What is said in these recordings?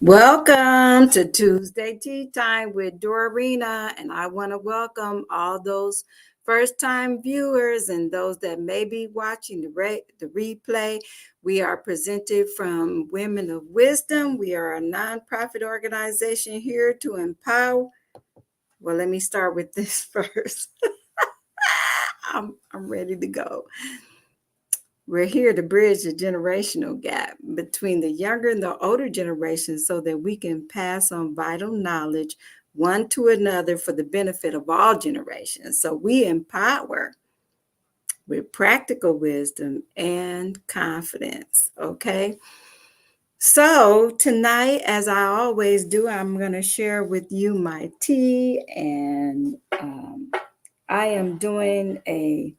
Welcome to Tuesday Tea Time with Dorarena, and I want to welcome all those first-time viewers and those that may be watching the replay. We are presented from Women of Wisdom. We are a nonprofit organization here to empower. Well, let me start with this first. I'm ready to go. We're here to bridge the generational gap between the younger and the older generations so that we can pass on vital knowledge one to another for the benefit of all generations. So we empower with practical wisdom and confidence. Okay. So tonight, as I always do, I'm going to share with you my tea, and I am doing a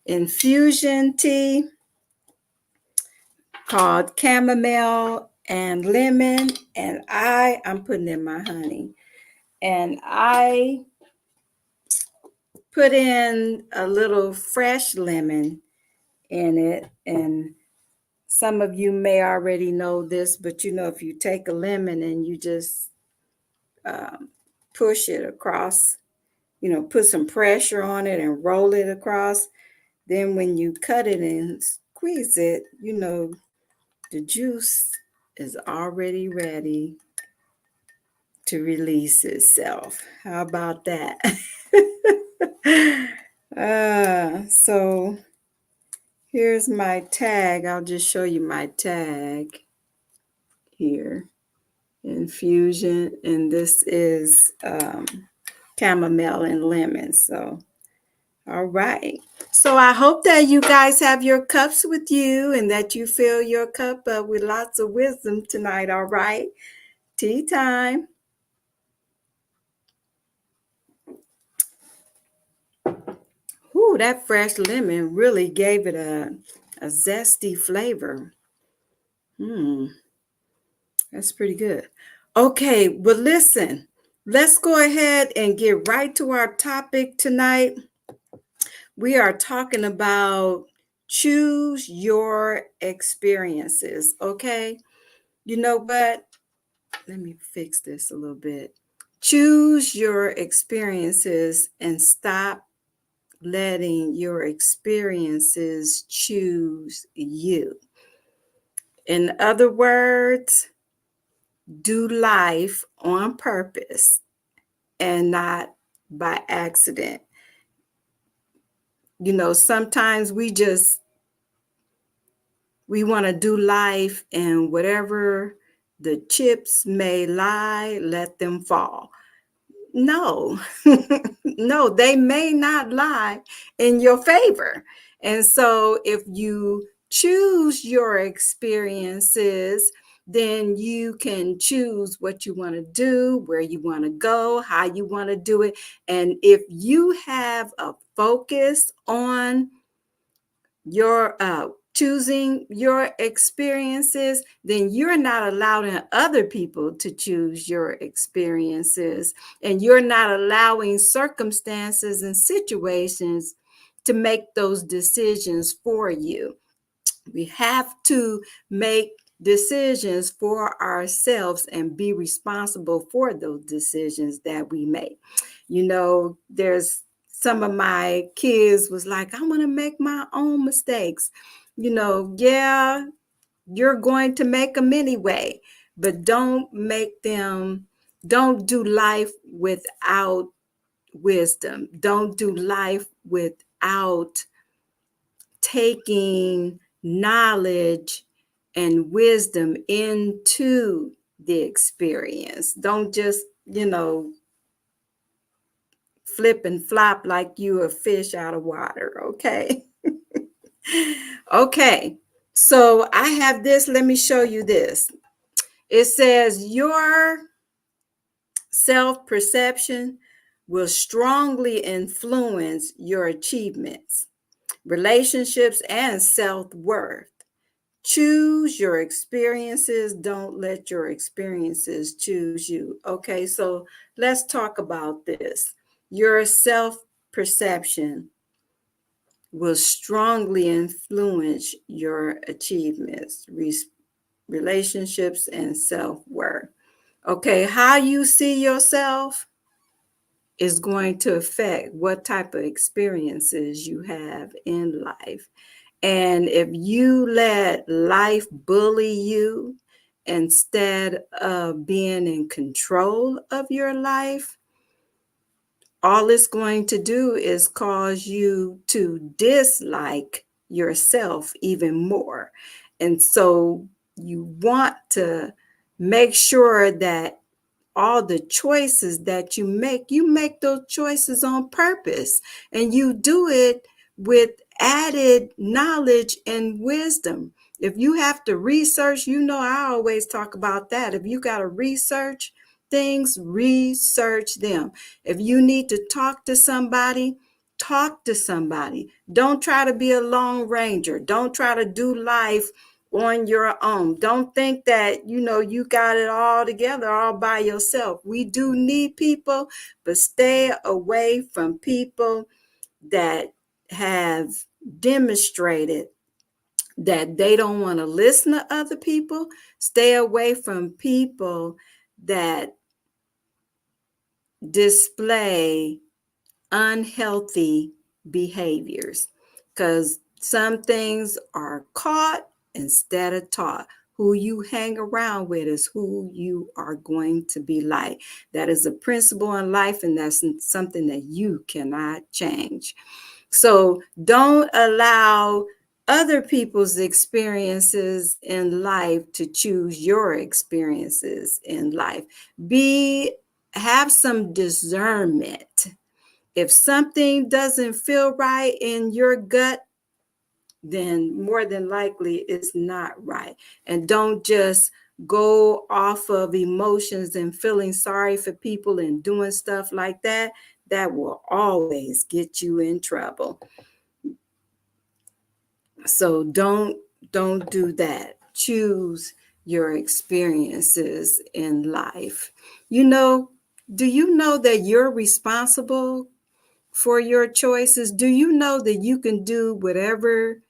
infusion tea called chamomile and lemon, and I'm putting in my honey, and I put in a little fresh lemon in it. And some of you may already know this, but if you take a lemon and you just push it across, put some pressure on it and roll it across, then when you cut it and squeeze it, the juice is already ready to release itself. How about that? So here's my tag. I'll just show you my tag here. Infusion, and this is chamomile and lemon. So, all right. So I hope that you guys have your cups with you and that you fill your cup up with lots of wisdom tonight. All right. Tea time. Ooh, that fresh lemon really gave it a zesty flavor. That's pretty good. Okay, well, listen, let's go ahead and get right to our topic tonight. We are talking about choose your experiences, okay? You know what? Let me fix this a little bit. Choose your experiences and stop letting your experiences choose you. In other words, do life on purpose and not by accident. Sometimes we want to do life, and whatever the chips may lie, let them fall. No, no, they may not lie in your favor. And so if you choose your experiences, then you can choose what you want to do, where you want to go, how you want to do it. And if you have a focus on your choosing your experiences, then you're not allowing other people to choose your experiences, and you're not allowing circumstances and situations to make those decisions for you. We have to make decisions for ourselves and be responsible for those decisions that we make. There's some of my kids was like, I want to make my own mistakes. Yeah, you're going to make them anyway, but don't do life without wisdom. Don't do life without taking knowledge and wisdom into the experience. Don't just, flip and flop like you a fish out of water, okay? Okay, so I have this. Let me show you this. It says your self-perception will strongly influence your achievements, relationships, and self-worth. Choose your experiences. Don't let your experiences choose you. Okay, so let's talk about this. Your self-perception will strongly influence your achievements, relationships, and self-worth. Okay, how you see yourself is going to affect what type of experiences you have in life. And if you let life bully you instead of being in control of your life, all it's going to do is cause you to dislike yourself even more. And so you want to make sure that all the choices that you make those choices on purpose, and you do it with added knowledge and wisdom. If you have to research, I always talk about that. If you got to research things, research them. If you need to talk to somebody, talk to somebody. Don't try to be a lone ranger. Don't try to do life on your own. Don't think that you got it all together all by yourself. We do need people, but stay away from people that have demonstrated that they don't want to listen to other people. Stay away from people that display unhealthy behaviors, because some things are caught instead of taught. Who you hang around with is who you are going to be like. That is a principle in life, and that's something that you cannot change. So don't allow other people's experiences in life to choose your experiences in life. Have some discernment. If something doesn't feel right in your gut, then more than likely it's not right. And don't just go off of emotions and feeling sorry for people and doing stuff like that. That will always get you in trouble. So don't do that. Choose your experiences in life. Do you know that you're responsible for your choices? Do you know that you can do whatever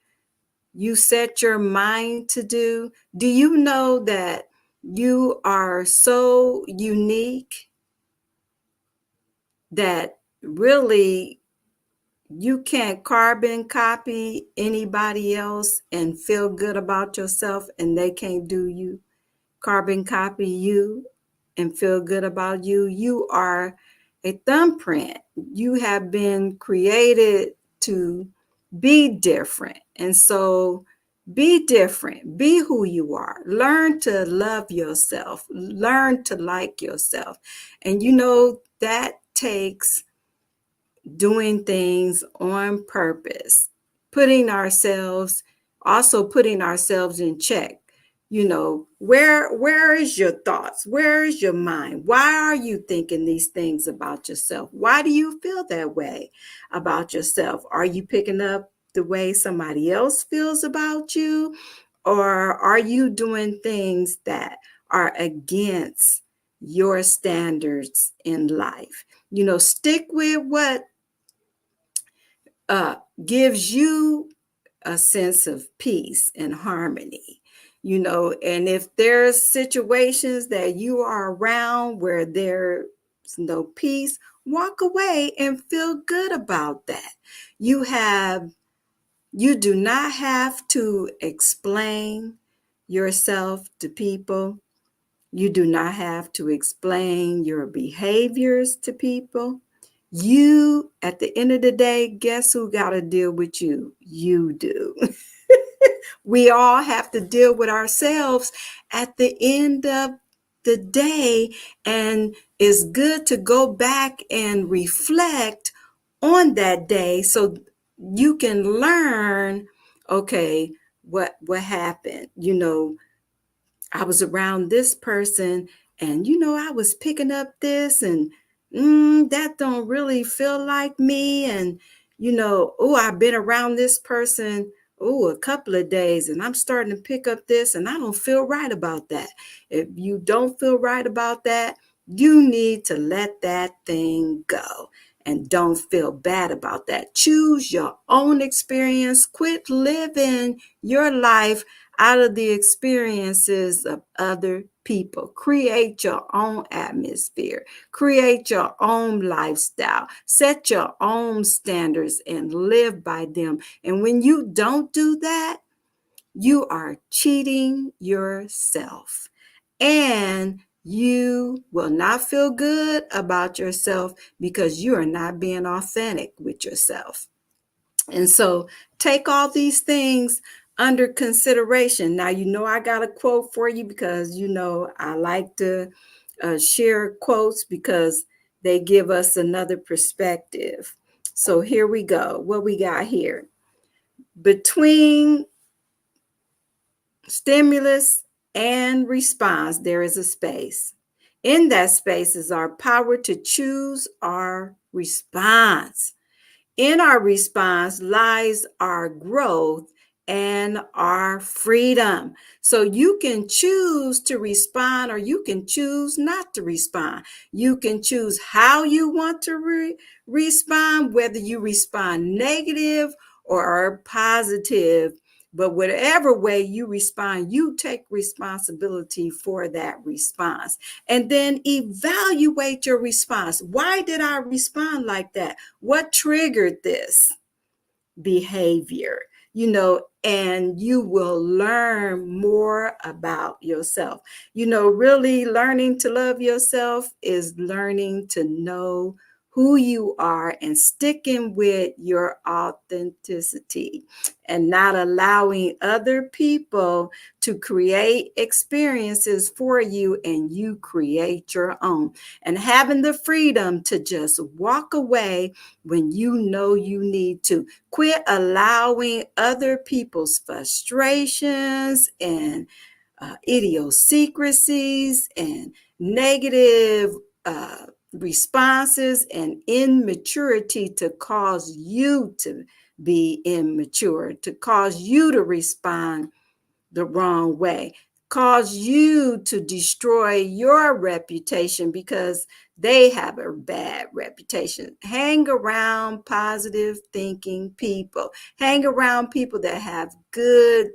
you set your mind to do? Do you know that you are so unique that really you can't carbon copy anybody else and feel good about yourself, and they can't do you? Carbon copy you and feel good about you. You are a thumbprint. You have been created to be different. And so be different. Be who you are. Learn to love yourself. Learn to like yourself. And that takes doing things on purpose, putting ourselves in check. Where is your thoughts? Where is your mind? Why are you thinking these things about yourself? Why do you feel that way about yourself? Are you picking up the way somebody else feels about you? Or are you doing things that are against your standards in life? Stick with what gives you a sense of peace and harmony. And if there's situations that you are around where there's no peace, walk away and feel good about that. You do not have to explain yourself to people. You do not have to explain your behaviors to people. At the end of the day, guess who got to deal with you? You do. We all have to deal with ourselves at the end of the day. And it's good to go back and reflect on that day so you can learn, okay, what happened? I was around this person, and I was picking up this, and that don't really feel like me. And I've been around this person a couple of days, and I'm starting to pick up this, and I don't feel right about that. If you don't feel right about that, you need to let that thing go. And don't feel bad about that. Choose your own experience. Quit living your life out of the experiences of other people. Create your own atmosphere, create your own lifestyle, set your own standards and live by them. And when you don't do that, you are cheating yourself, and you will not feel good about yourself because you are not being authentic with yourself. And so take all these things under consideration. Now, I got a quote for you because, I like to share quotes because they give us another perspective. So here we go. What we got here. Between stimulus and response, there is a space. In that space is our power to choose our response. In our response lies our growth and our freedom. So you can choose to respond or you can choose not to respond. You can choose how you want to respond, whether you respond negative or positive. But whatever way you respond, you take responsibility for that response. And then evaluate your response. Why did I respond like that? What triggered this behavior? And you will learn more about yourself. Really learning to love yourself is learning to know who you are and sticking with your authenticity and not allowing other people to create experiences for you, and you create your own, and having the freedom to just walk away when you know you need to. Quit allowing other people's frustrations and idiosyncrasies and negative responses and immaturity to cause you to be immature, to cause you to respond the wrong way, cause you to destroy your reputation because they have a bad reputation. Hang around positive thinking people. Hang around people that have good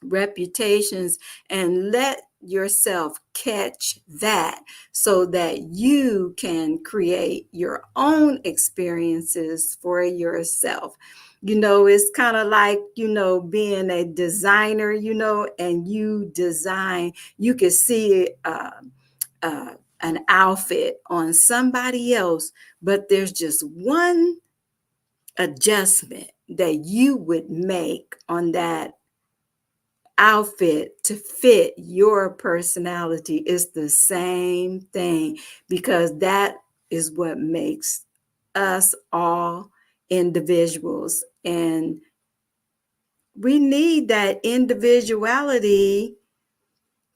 reputations and let yourself catch that so that you can create your own experiences for yourself. It's kind of like, being a designer, and you design, you can see an outfit on somebody else, but there's just one adjustment that you would make on that outfit to fit your personality. Is the same thing, because that is what makes us all individuals, and we need that individuality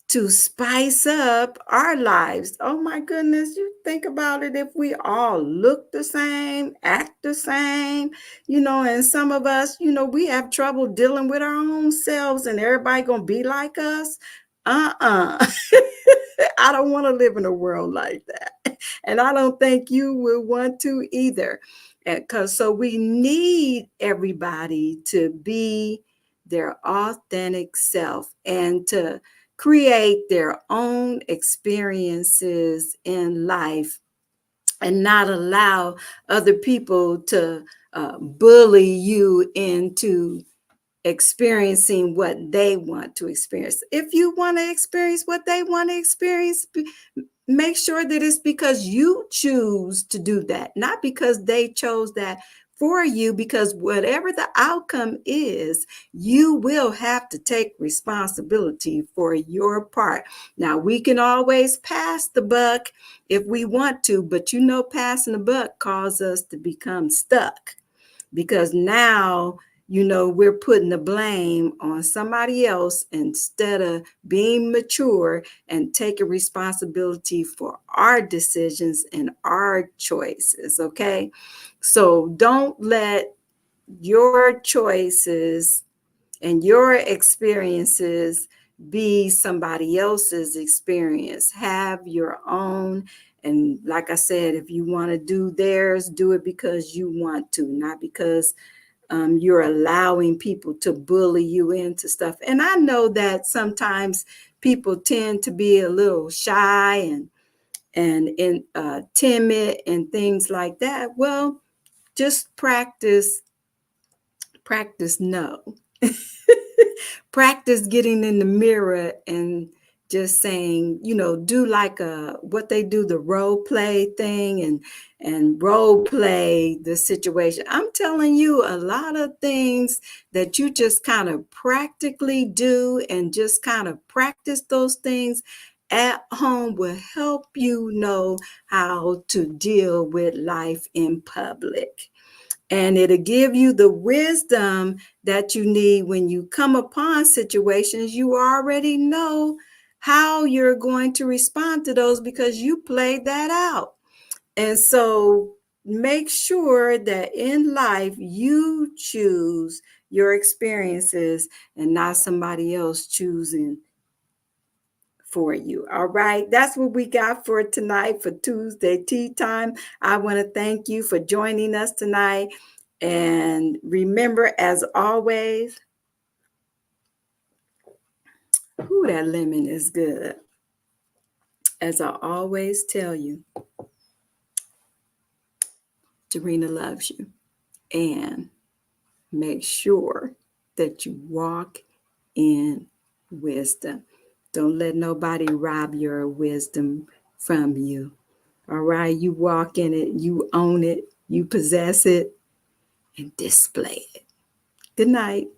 to spice up our lives. Oh my goodness, you think about it, if we all look the same, act the same, and some of us, we have trouble dealing with our own selves, and everybody gonna be like us. Uh-uh. I don't want to live in a world like that. And I don't think you will want to either. So we need everybody to be their authentic self and to create their own experiences in life, and not allow other people to bully you into experiencing what they want to experience. If you want to experience what they want to experience, make sure that it's because you choose to do that, not because they chose that for you, because whatever the outcome is, you will have to take responsibility for your part. Now, we can always pass the buck if we want to, but passing the buck causes us to become stuck, because now we're putting the blame on somebody else instead of being mature and taking responsibility for our decisions and our choices. Okay, so don't let your choices and your experiences be somebody else's experience. Have your own. And like I said, if you want to do theirs, do it because you want to, not because you're allowing people to bully you into stuff. And I know that sometimes people tend to be a little shy and timid and things like that. Well, just practice no. Practice getting in the mirror and just saying, do like what they do, the role play thing, and role play the situation. I'm telling you, a lot of things that you just kind of practically do and just kind of practice those things at home will help you know how to deal with life in public. And it'll give you the wisdom that you need when you come upon situations. You already know how you're going to respond to those because you played that out. And so make sure that in life you choose your experiences and not somebody else choosing for you. All right. That's what we got for tonight for Tuesday Tea Time. I want to thank you for joining us tonight. And remember, as always, that lemon is good. As I always tell you, Dorarena loves you. And make sure that you walk in wisdom. Don't let nobody rob your wisdom from you. All right, you walk in it, you own it, you possess it, and display it. Good night.